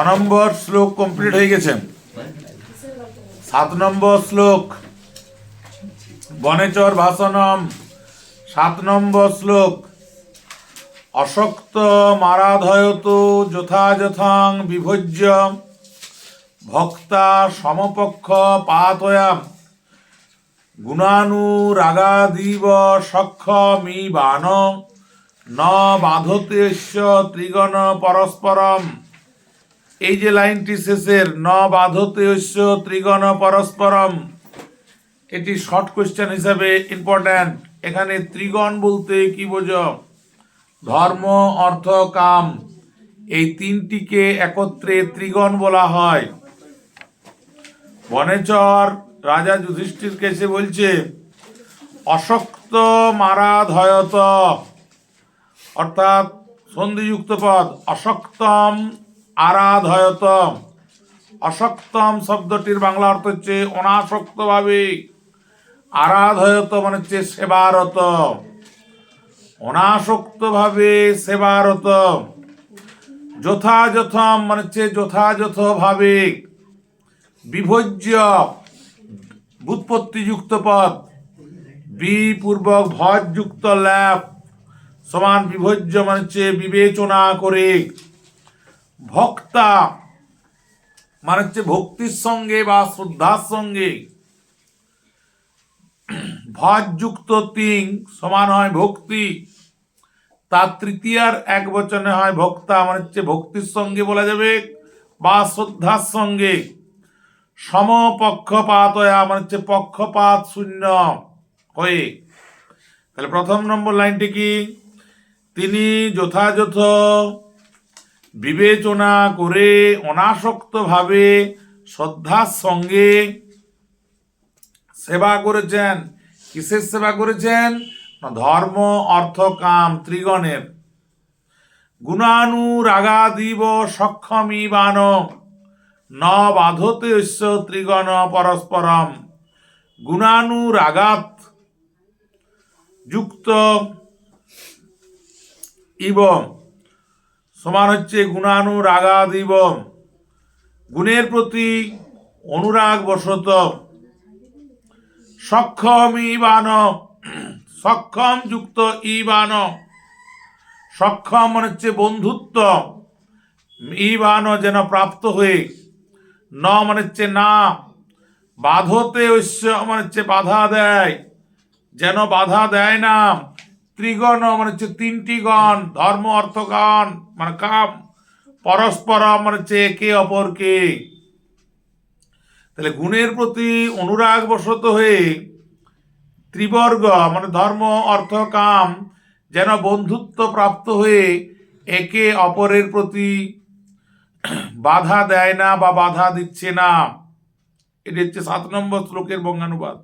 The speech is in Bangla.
নম্বর শ্লোক কমপ্লিট হয়ে গেছে। 7 নম্বর শ্লোক বনেচর ভাষণম। 7 নম্বর শ্লোক অশক্ত মারাধয়ত যথাযথাং বিভজ্য ভক্তা সমপক্ষ পাতয়াম গুণানুরাগাদিব সক্ষমিবান ন বাধতেস্য ত্রিগণ পরস্পরম। এই যে লাইনটি শেষের ন বাধতেস্য ত্রিগণ পরস্পরম, এটি শর্ট কোশ্চেন হিসাবে ইম্পর্ট্যান্ট। এখানে ত্রিগণ বলতে কি বোঝো? ধর্ম, অর্থ, কাম, এই তিনটিকে একত্রে ত্রিগণ বলা হয়। বনেচর রাজা যুধিষ্ঠিরকে এসে বলছে অশক্ত মারাধয়ত, অর্থাৎ সন্ধিযুক্ত পদ অশক্তম আরাধয়ত। অশক্তম শব্দটির বাংলা অর্থ হচ্ছে অনাসক্তভাবে, আরাধয়ত মানে হচ্ছে সেবারত, অনাসক্তভাবে সেবারত। যথাযথম মানে হচ্ছে যথাযথভাবে। বিভজ্য ব্যুৎপত্তিযুক্ত পদ, বি পূর্বক ভজ যুক্ত ল্যাপ সমান বিভজ্য মানে হচ্ছে বিবেচনা করে। ভক্তা মানে হচ্ছে ভক্তির সঙ্গে বা শ্রদ্ধার সঙ্গে। ভজ যুক্ত তিং সমান হয় ভক্তি, তার তৃতীয়ার এক বচনে হয় ভক্তা, মানে হচ্ছে ভক্তির সঙ্গে বলা যাবে বা শ্রদ্ধার সঙ্গে। সমপক্ষপাতয়া মানে হচ্ছে পক্ষপাত শূন্য হয়ে। তাহলে প্রথম নম্বর লাইনটি কি? তিনি যথাযথ বিবেচনা করে অনাসক্তভাবে শ্রদ্ধার সঙ্গে সেবা করেছেন। কিসের সেবা করেছেন? ধর্ম, অর্থ, কাম ত্রিগণের। গুণানুরাগাদিব সক্ষমিবান ন বাধতেস্য ত্রিগণ পরস্পরম। গুণানুরাগাত যুক্ত ইব সমান হচ্ছে গুণানুরাগাদিব, গুণের প্রতি অনুরাগ বশত। সক্ষম ইবান, সক্ষম যুক্ত ইবান, সক্ষম মানে হচ্ছে বন্ধুত্ব, ইবান যেন প্রাপ্ত হয়ে, ন মানে হচ্ছে না, বাধতে ঐশ্য মানে হচ্ছে বাধা দেয়, যেন বাধা দেয় না। ত্রিগণ মানে হচ্ছে তিনটি গণ, ধর্ম, অর্থ, গণ মানে কাম, পরস্পর মানে হচ্ছে একে অপরকে। তাহলে গুণের প্রতি অনুরাগ বশত হয়ে ত্রিবর্গ মানে ধর্ম, অর্থ, কাম যেন বন্ধুত্ব প্রাপ্ত হয়ে একে অপরের প্রতি বাধা দেয় না বা বাধা দিচ্ছে না। এটি হচ্ছে 7 নম্বর শ্লোকের বঙ্গানুবাদ।